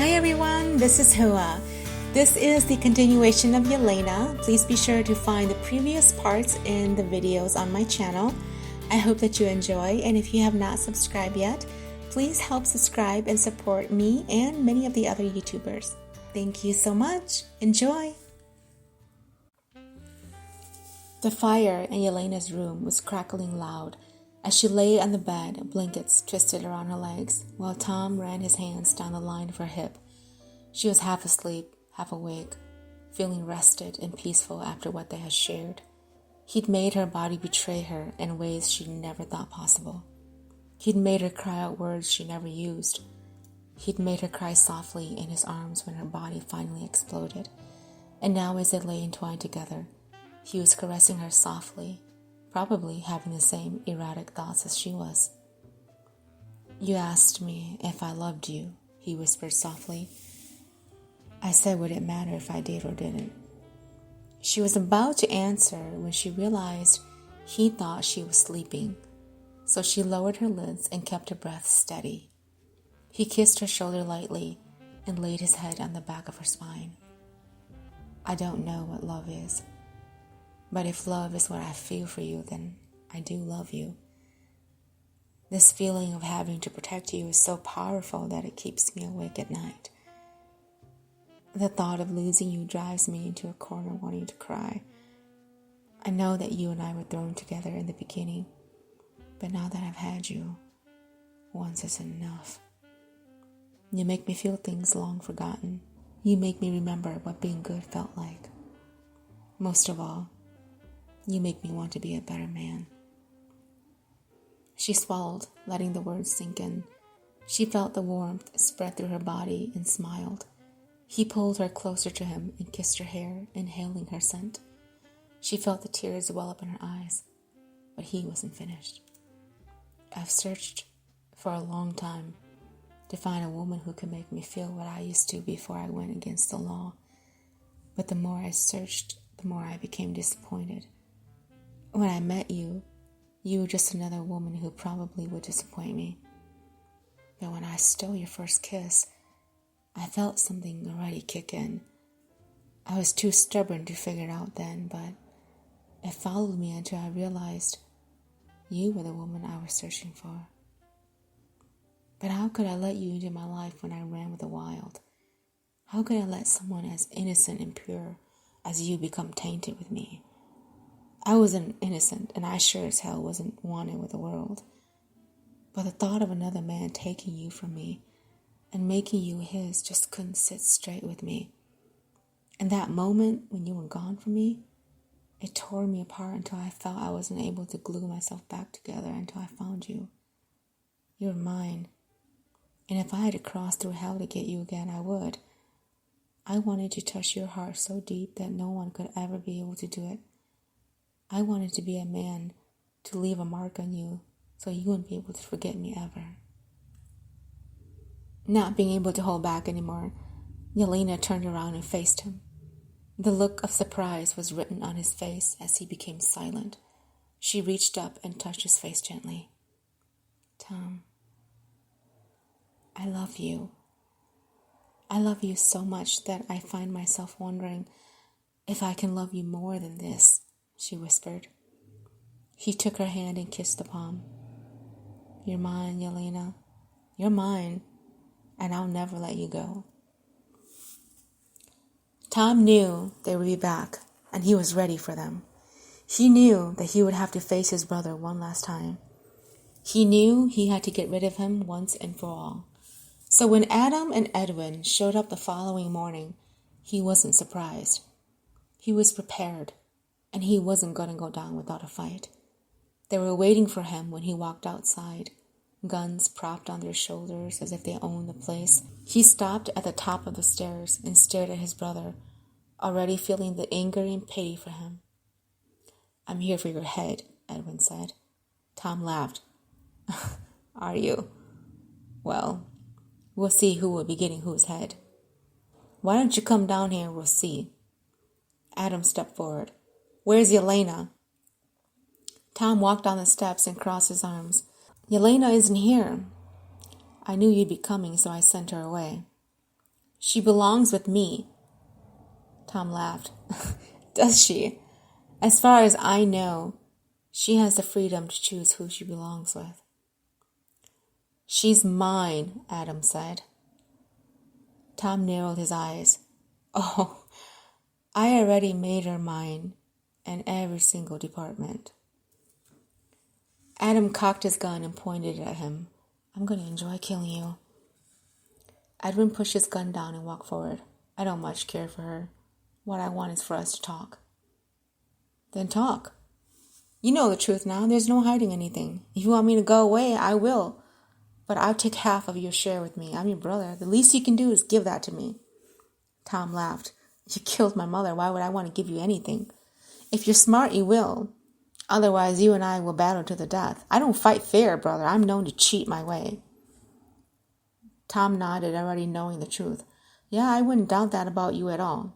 Hi everyone, this is Hoa. This is the continuation of Yelena. Please be sure to find the previous parts in the videos on my channel. I hope that you enjoy, and if you have not subscribed yet, please help subscribe and support me and many of the other YouTubers. Thank you so much. Enjoy! The fire in Yelena's room was crackling loud as she lay on the bed, blankets twisted around her legs, while Tom ran his hands down the line of her hip. She was half asleep, half awake, feeling rested and peaceful after what they had shared. He'd made her body betray her in ways she never thought possible. He'd made her cry out words she never used. He'd made her cry softly in his arms when her body finally exploded. And now as they lay entwined together, he was caressing her softly, probably having the same erratic thoughts as she was. "You asked me if I loved you," he whispered softly. "I said, would it matter if I did or didn't?" She was about to answer when she realized he thought she was sleeping, so she lowered her lids and kept her breath steady. He kissed her shoulder lightly and laid his head on the back of her spine. "I don't know what love is. But if love is what I feel for you, then I do love you. This feeling of having to protect you is so powerful that it keeps me awake at night. The thought of losing you drives me into a corner wanting to cry. I know that you and I were thrown together in the beginning, but now that I've had you, once is enough. You make me feel things long forgotten. You make me remember what being good felt like. Most of all, you make me want to be a better man." She swallowed, letting the words sink in. She felt the warmth spread through her body and smiled. He pulled her closer to him and kissed her hair, inhaling her scent. She felt the tears well up in her eyes, but he wasn't finished. "I've searched for a long time to find a woman who could make me feel what I used to before I went against the law. But the more I searched, the more I became disappointed. When I met you, you were just another woman who probably would disappoint me. But when I stole your first kiss, I felt something already kick in. I was too stubborn to figure it out then, but it followed me until I realized you were the woman I was searching for. But how could I let you into my life when I ran with the wild? How could I let someone as innocent and pure as you become tainted with me? I wasn't innocent, and I sure as hell wasn't wanted with the world. But the thought of another man taking you from me and making you his just couldn't sit straight with me. And that moment when you were gone from me, it tore me apart until I felt I wasn't able to glue myself back together until I found you. You were mine, and if I had to cross through hell to get you again, I would. I wanted to touch your heart so deep that no one could ever be able to do it. I wanted to be a man, to leave a mark on you, so you wouldn't be able to forget me ever." Not being able to hold back anymore, Yelena turned around and faced him. The look of surprise was written on his face as he became silent. She reached up and touched his face gently. "Tom, I love you. I love you so much that I find myself wondering if I can love you more than this," she whispered. He took her hand and kissed the palm. "You're mine, Yelena. You're mine, and I'll never let you go." Tom knew they would be back, and he was ready for them. He knew that he would have to face his brother one last time. He knew he had to get rid of him once and for all. So when Adam and Edwin showed up the following morning, he wasn't surprised. He was prepared, and he wasn't going to go down without a fight. They were waiting for him when he walked outside, guns propped on their shoulders as if they owned the place. He stopped at the top of the stairs and stared at his brother, already feeling the anger and pity for him. "I'm here for your head," Edwin said. Tom laughed. "Are you? Well, we'll see who will be getting whose head. Why don't you come down here and we'll see." Adam stepped forward. "Where's Yelena?" Tom walked down the steps and crossed his arms. "Yelena isn't here. I knew you'd be coming, so I sent her away." She belongs with me. Tom laughed. Does she? As far as I know, she has the freedom to choose who she belongs with. She's mine, Adam said. Tom narrowed his eyes. Oh, I already made her mine in every single department. Adam cocked his gun and pointed it at him. I'm going to enjoy killing you. Edwin pushed his gun down and walked forward. I don't much care for her. What I want is for us to talk. Then talk. You know the truth now. There's no hiding anything. If you want me to go away, I will. But I'll take half of your share with me. I'm your brother. The least you can do is give that to me. Tom laughed. You killed my mother. Why would I want to give you anything? If you're smart, you will. Otherwise, you and I will battle to the death. I don't fight fair, brother. I'm known to cheat my way. Tom nodded, already knowing the truth. Yeah, I wouldn't doubt that about you at all.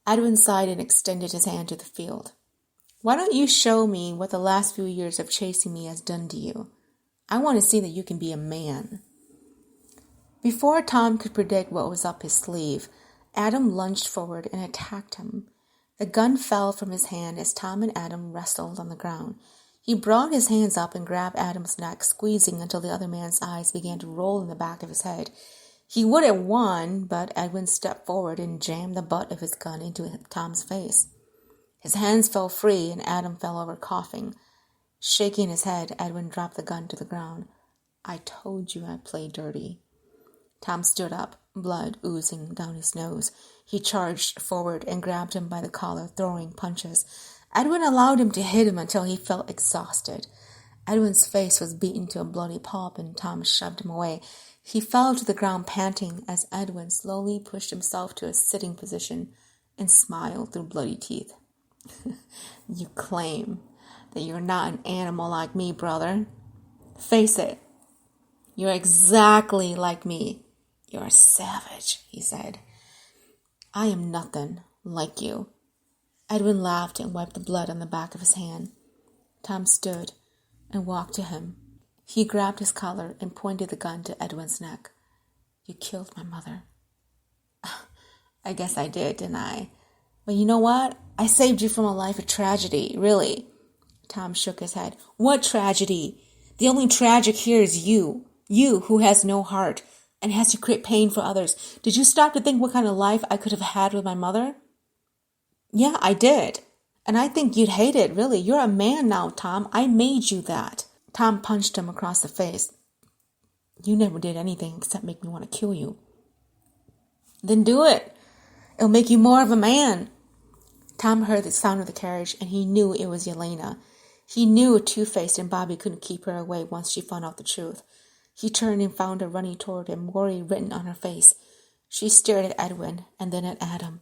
Edwin sighed and extended his hand to the field. Why don't you show me what the last few years of chasing me has done to you? I want to see that you can be a man. Before Tom could predict what was up his sleeve, Adam lunged forward and attacked him. The gun fell from his hand as Tom and Adam wrestled on the ground. He brought his hands up and grabbed Adam's neck, squeezing until the other man's eyes began to roll in the back of his head. He would have won, but Edwin stepped forward and jammed the butt of his gun into Tom's face. His hands fell free and Adam fell over coughing. Shaking his head, Edwin dropped the gun to the ground. I told you I'd play dirty. Tom stood up, blood oozing down his nose. He charged forward and grabbed him by the collar, throwing punches. Edwin allowed him to hit him until he felt exhausted. Edwin's face was beaten to a bloody pulp and Tom shoved him away. He fell to the ground panting as Edwin slowly pushed himself to a sitting position and smiled through bloody teeth. You claim that you're not an animal like me, brother. Face it. You're exactly like me. You're a savage, he said. I am nothing like you. Edwin laughed and wiped the blood on the back of his hand. Tom stood and walked to him. He grabbed his collar and pointed the gun to Edwin's neck. You killed my mother. I guess I did, didn't I? But you know what? I saved you from a life of tragedy, really. Tom shook his head. What tragedy? The only tragic here is you. You who has no heart and has to create pain for others. Did you stop to think what kind of life I could have had with my mother? Yeah, I did. And I think you'd hate it, really. You're a man now, Tom. I made you that. Tom punched him across the face. You never did anything except make me want to kill you. Then do it. It'll make you more of a man. Tom heard the sound of the carriage, and he knew it was Yelena. He knew Two-Faced and Bobby couldn't keep her away once she found out the truth. He turned and found her running toward him, worry written on her face. She stared at Edwin and then at Adam.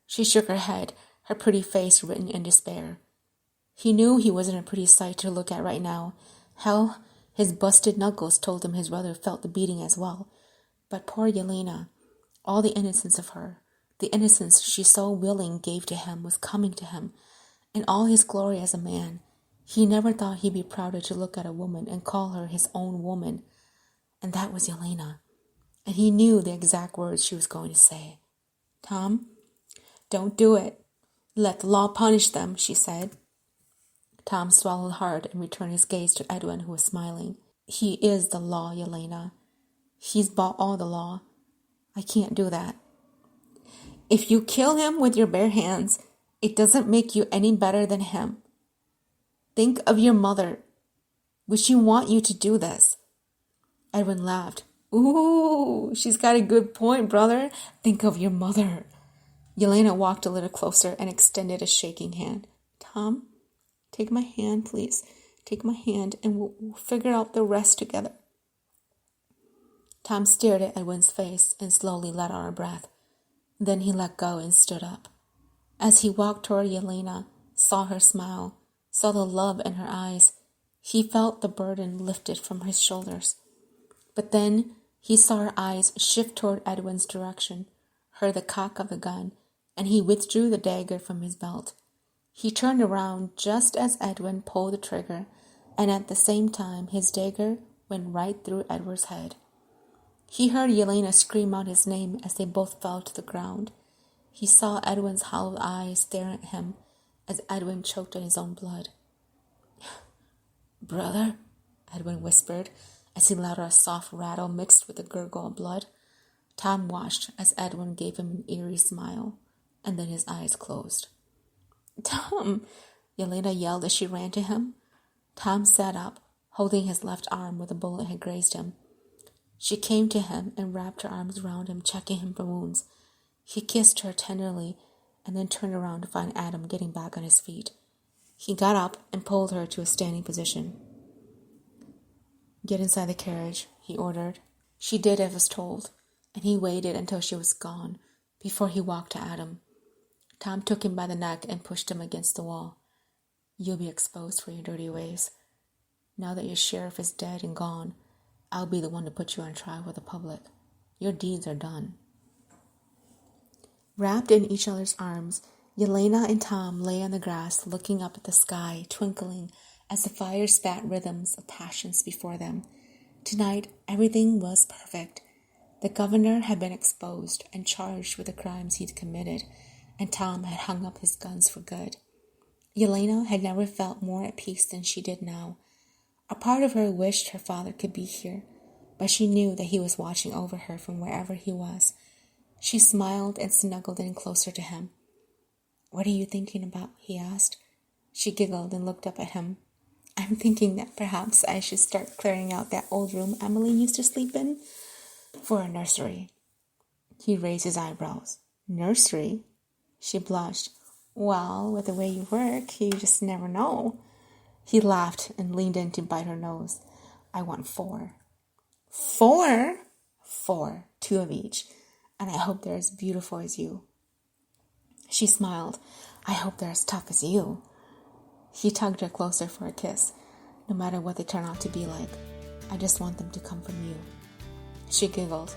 She shook her head, her pretty face written in despair. He knew he wasn't a pretty sight to look at right now. Hell, his busted knuckles told him his brother felt the beating as well. But poor Yelena, all the innocence of her, the innocence she so willing gave to him was coming to him. In all his glory as a man, he never thought he'd be prouder to look at a woman and call her his own woman. And that was Yelena. And he knew the exact words she was going to say. Tom, don't do it. Let the law punish them, she said. Tom swallowed hard and returned his gaze to Edwin, who was smiling. He is the law, Yelena. He's bought all the law. I can't do that. If you kill him with your bare hands, it doesn't make you any better than him. Think of your mother. Would she want you to do this? Edwin laughed. Ooh, she's got a good point, brother. Think of your mother. Yelena walked a little closer and extended a shaking hand. Tom, take my hand, please. Take my hand and we'll figure out the rest together. Tom stared at Edwin's face and slowly let out a breath. Then he let go and stood up. As he walked toward Yelena, saw her smile, saw the love in her eyes, he felt the burden lifted from his shoulders. But then he saw her eyes shift toward Edwin's direction, heard the cock of the gun, and he withdrew the dagger from his belt. He turned around just as Edwin pulled the trigger, and at the same time his dagger went right through Edward's head. He heard Yelena scream out his name as they both fell to the ground. He saw Edwin's hollow eyes staring at him as Edwin choked on his own blood. "Brother," Edwin whispered as he let out a soft rattle mixed with a gurgle of blood. Tom watched as Edwin gave him an eerie smile, and then his eyes closed. "Tom!" Yelena yelled as she ran to him. Tom sat up, holding his left arm where the bullet had grazed him. She came to him and wrapped her arms around him, checking him for wounds. He kissed her tenderly and then turned around to find Adam getting back on his feet. He got up and pulled her to a standing position. "Get inside the carriage," he ordered. She did as was told, and he waited until she was gone before he walked to Adam. Tom took him by the neck and pushed him against the wall. "You'll be exposed for your dirty ways. Now that your sheriff is dead and gone, I'll be the one to put you on trial with the public. Your deeds are done." Wrapped in each other's arms, Yelena and Tom lay on the grass looking up at the sky, twinkling as the fire spat rhythms of passions before them. Tonight, everything was perfect. The governor had been exposed and charged with the crimes he'd committed, and Tom had hung up his guns for good. Yelena had never felt more at peace than she did now. A part of her wished her father could be here, but she knew that he was watching over her from wherever he was. She smiled and snuggled in closer to him. "What are you thinking about?" he asked. She giggled and looked up at him. "I'm thinking that perhaps I should start clearing out that old room Emily used to sleep in for a nursery." He raised his eyebrows. "Nursery?" She blushed. "Well, with the way you work, you just never know." He laughed and leaned in to bite her nose. "I want 4. 4? 4, 2 of each. And I hope they're as beautiful as you." She smiled. "I hope they're as tough as you." He tugged her closer for a kiss. "No matter what they turn out to be like, I just want them to come from you." She giggled.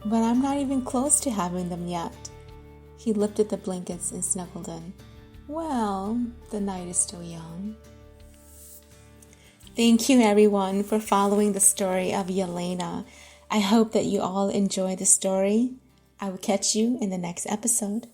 "But I'm not even close to having them yet." He lifted the blankets and snuggled in. "Well, the night is still young." Thank you, everyone, for following the story of Yelena. I hope that you all enjoy the story. I will catch you in the next episode.